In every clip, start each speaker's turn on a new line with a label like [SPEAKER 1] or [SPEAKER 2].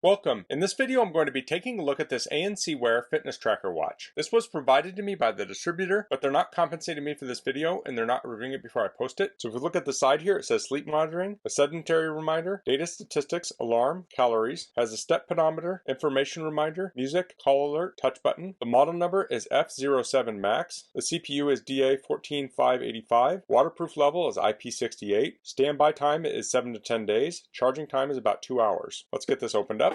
[SPEAKER 1] Welcome. In this video I'm going to be taking a look at this ANCwear fitness tracker watch. This was provided to me by the distributor, but they're not compensating me for this video and they're not reviewing it before I post it. So if we look at the side here, it says sleep monitoring, a sedentary reminder, data statistics, alarm, calories, has a step pedometer, information reminder, music, call alert, touch button. The model number is F07Max. The CPU is DA14585. Waterproof level is IP68. Standby time is 7 to 10 days. Charging time is about 2 hours. Let's get this opened up.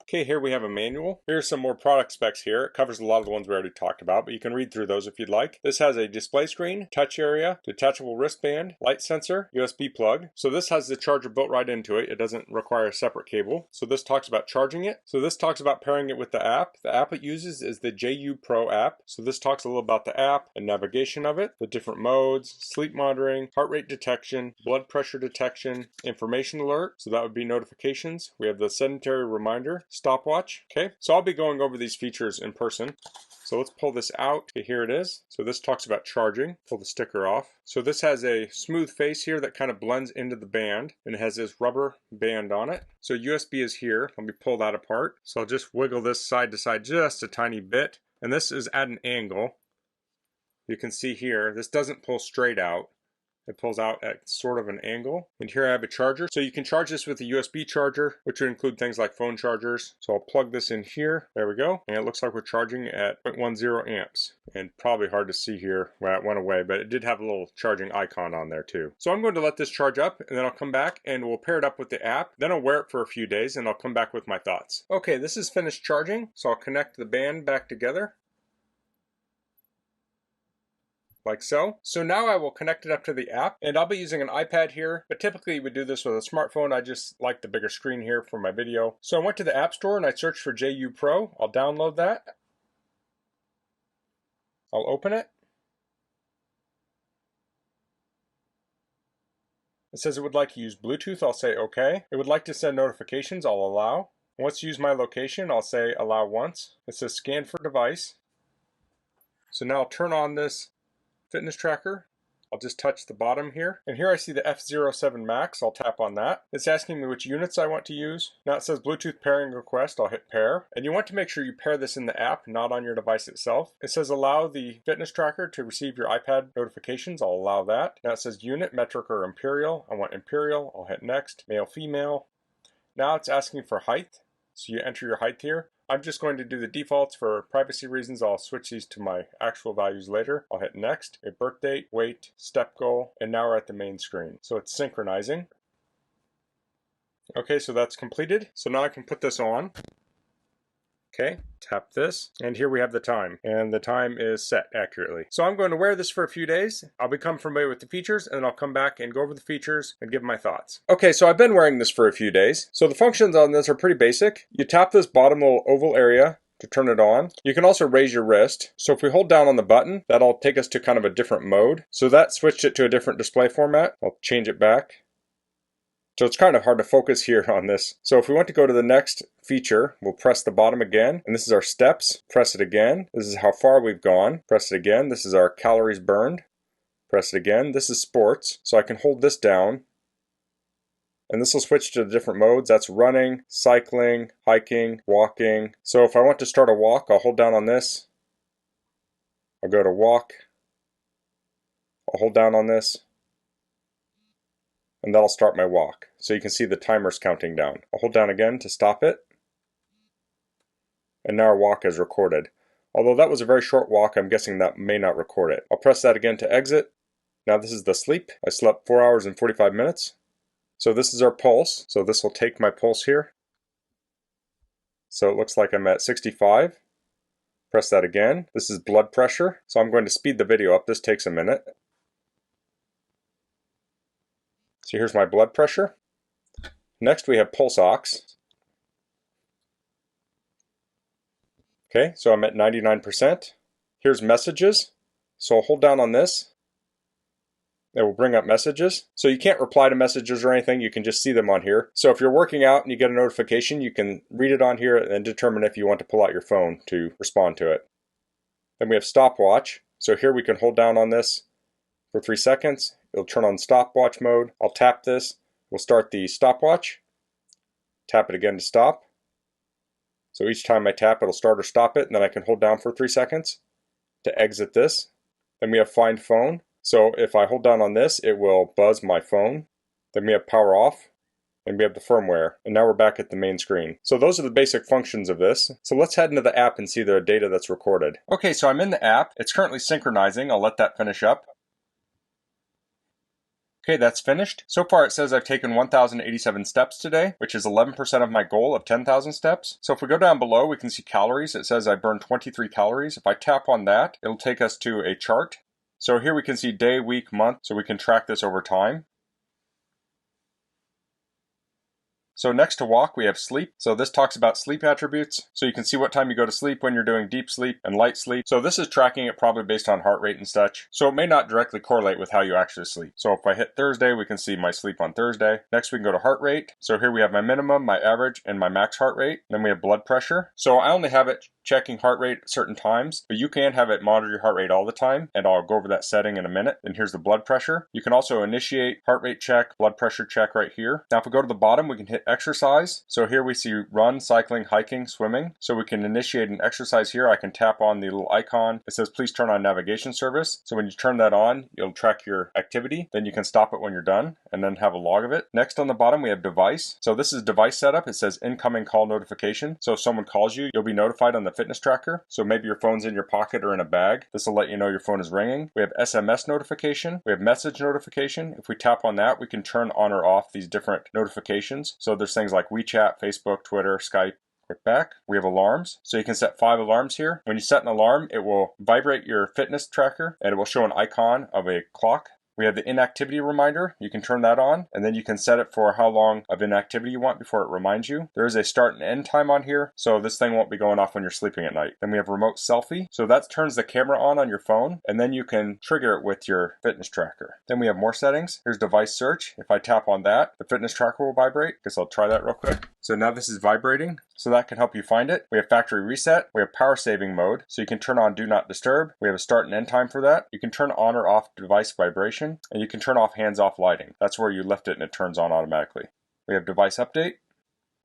[SPEAKER 1] Okay, here we have a manual. Here's some more product specs here. It covers a lot of the ones we already talked about, but you can read through those if you'd like. This has a display screen, touch area, detachable wristband, light sensor, USB plug. So this has the charger built right into it. It doesn't require a separate cable. So this talks about charging it. So this talks about pairing it with the app. The app it uses is the JU Pro app. So this talks a little about the app and navigation of it, the different modes, sleep monitoring, heart rate detection, blood pressure detection, information alert. So that would be notifications. We have the sedentary reminder, stopwatch. Okay, so I'll be going over these features in person. So let's pull this out. Okay, here it is. So this talks about charging. Pull the sticker off. So this has a smooth face here that kind of blends into the band, and it has this rubber band on it. So USB is here. Let me pull that apart. So I'll just wiggle this side to side just a tiny bit. And this is at an angle. You can see here, this doesn't pull straight out. It pulls out at sort of an angle. And here I have a charger. So you can charge this with a USB charger, which would include things like phone chargers. So I'll plug this in here. There we go. And it looks like we're charging at 0.10 amps. And probably hard to see here. Well, it went away, but it did have a little charging icon on there too. So I'm going to let this charge up and then I'll come back and we'll pair it up with the app. Then I'll wear it for a few days and I'll come back with my thoughts. Okay, this is finished charging. So I'll connect the band back together. Like so. So now I will connect it up to the app, and I'll be using an iPad here, but typically you would do this with a smartphone. I just like the bigger screen here for my video. So I went to the App Store and I searched for JU Pro. I'll download that. I'll open it. It says it would like to use Bluetooth. I'll say OK. It would like to send notifications. I'll allow. Once use my location, I'll say allow once. It says scan for device. So now I'll turn on this fitness tracker. I'll just touch the bottom here. And here I see the F07Max. I'll tap on that. It's asking me which units I want to use. Now it says Bluetooth pairing request. I'll hit pair. And you want to make sure you pair this in the app, not on your device itself. It says allow the fitness tracker to receive your iPad notifications. I'll allow that. Now it says unit, metric, or imperial. I want imperial. I'll hit next. Male, female. Now it's asking for height. So you enter your height here. I'm just going to do the defaults for privacy reasons. I'll switch these to my actual values later. I'll hit next, a birth date, weight, step goal, and now we're at the main screen. So it's synchronizing. Okay, so that's completed. So now I can put this on. Okay, tap this, and here we have the time, and the time is set accurately. So I'm going to wear this for a few days. I'll become familiar with the features, and then I'll come back and go over the features and give my thoughts. Okay, so I've been wearing this for a few days. So the functions on this are pretty basic. You tap this bottom little oval area to turn it on. You can also raise your wrist. So if we hold down on the button, that'll take us to kind of a different mode. So that switched it to a different display format. I'll change it back. So it's kind of hard to focus here on this. So if we want to go to the next feature, we'll press the bottom again, and this is our steps. Press it again. This is how far we've gone. Press it again. This is our calories burned. Press it again. This is sports. So I can hold this down, and this will switch to the different modes. That's running, cycling, hiking, walking. So if I want to start a walk, I'll hold down on this. I'll go to walk. I'll hold down on this. And that'll start my walk. So you can see the timer's counting down. I'll hold down again to stop it. And now our walk is recorded. Although that was a very short walk, I'm guessing that may not record it. I'll press that again to exit. Now this is the sleep. I slept 4 hours and 45 minutes. So this is our pulse. So this will take my pulse here. So it looks like I'm at 65. Press that again. This is blood pressure. So I'm going to speed the video up. This takes a minute. So here's my blood pressure. Next we have pulse ox. Okay, so I'm at 99%. Here's messages. So I'll hold down on this. It will bring up messages. So you can't reply to messages or anything, you can just see them on here. So if you're working out and you get a notification, you can read it on here and then determine if you want to pull out your phone to respond to it. Then we have stopwatch. So here we can hold down on this for 3 seconds. It'll turn on stopwatch mode. I'll tap this. We'll start the stopwatch. Tap it again to stop. So each time I tap, it'll start or stop it, and then I can hold down for 3 seconds to exit this. Then we have find phone. So if I hold down on this, it will buzz my phone. Then we have power off. And we have the firmware, and now we're back at the main screen. So those are the basic functions of this. So let's head into the app and see the data that's recorded. Okay, so I'm in the app. It's currently synchronizing. I'll let that finish up. Okay, that's finished. So far it says I've taken 1,087 steps today, which is 11% of my goal of 10,000 steps. So if we go down below, we can see calories. It says I burned 23 calories. If I tap on that, it'll take us to a chart. So here we can see day, week, month, so we can track this over time. So next to walk, we have sleep. So this talks about sleep attributes. So you can see what time you go to sleep when you're doing deep sleep and light sleep. So this is tracking it probably based on heart rate and such. So it may not directly correlate with how you actually sleep. So if I hit Thursday, we can see my sleep on Thursday. Next we can go to heart rate. So here we have my minimum, my average, and my max heart rate. Then we have blood pressure. So I only have it checking heart rate at certain times, but you can have it monitor your heart rate all the time, and I'll go over that setting in a minute. And here's the blood pressure. You can also initiate heart rate check, blood pressure check right here. Now if we go to the bottom, we can hit exercise. So here we see run, cycling, hiking, swimming. So we can initiate an exercise here. I can tap on the little icon. It says please turn on navigation service. So when you turn that on, you'll track your activity. Then you can stop it when you're done and then have a log of it. Next on the bottom, we have device. So this is device setup. It says incoming call notification. So if someone calls you, you'll be notified on the fitness tracker. So maybe your phone's in your pocket or in a bag. This will let you know your phone is ringing. We have SMS notification. We have message notification. If we tap on that, we can turn on or off these different notifications. So there's things like WeChat, Facebook, Twitter, Skype. Click back. We have alarms. So you can set 5 alarms here. When you set an alarm, it will vibrate your fitness tracker and it will show an icon of a clock. We have the inactivity reminder. You can turn that on, and then you can set it for how long of inactivity you want before it reminds you. There is a start and end time on here, so this thing won't be going off when you're sleeping at night. Then we have remote selfie. So that turns the camera on your phone, and then you can trigger it with your fitness tracker. Then we have more settings. Here's device search. If I tap on that, the fitness tracker will vibrate. Guess I'll try that real quick. So now this is vibrating. So that can help you find it. We have factory reset. We have power saving mode. So you can turn on do not disturb. We have a start and end time for that. You can turn on or off device vibration, and you can turn off hands off lighting. That's where you lift it and it turns on automatically. We have device update.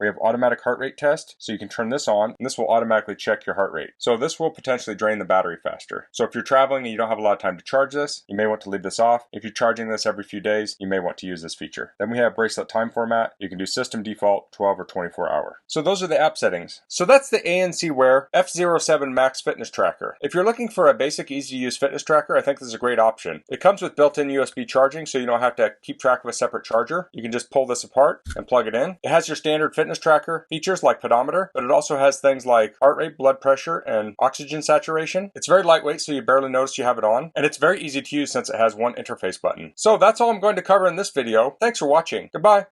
[SPEAKER 1] We have automatic heart rate test, so you can turn this on, and this will automatically check your heart rate. So this will potentially drain the battery faster. So if you're traveling and you don't have a lot of time to charge this, you may want to leave this off. If you're charging this every few days, you may want to use this feature. Then we have bracelet time format. You can do system default, 12 or 24 hour. So those are the app settings. So that's the ANCwear F07Max fitness tracker. If you're looking for a basic, easy to use fitness tracker, I think this is a great option. It comes with built-in USB charging, so you don't have to keep track of a separate charger. You can just pull this apart and plug it in. It has your standard fitness tracker features like pedometer, but it also has things like heart rate, blood pressure, and oxygen saturation. It's very lightweight, so you barely notice you have it on, and it's very easy to use since it has one interface button. So that's all I'm going to cover in this video. Thanks for watching. Goodbye.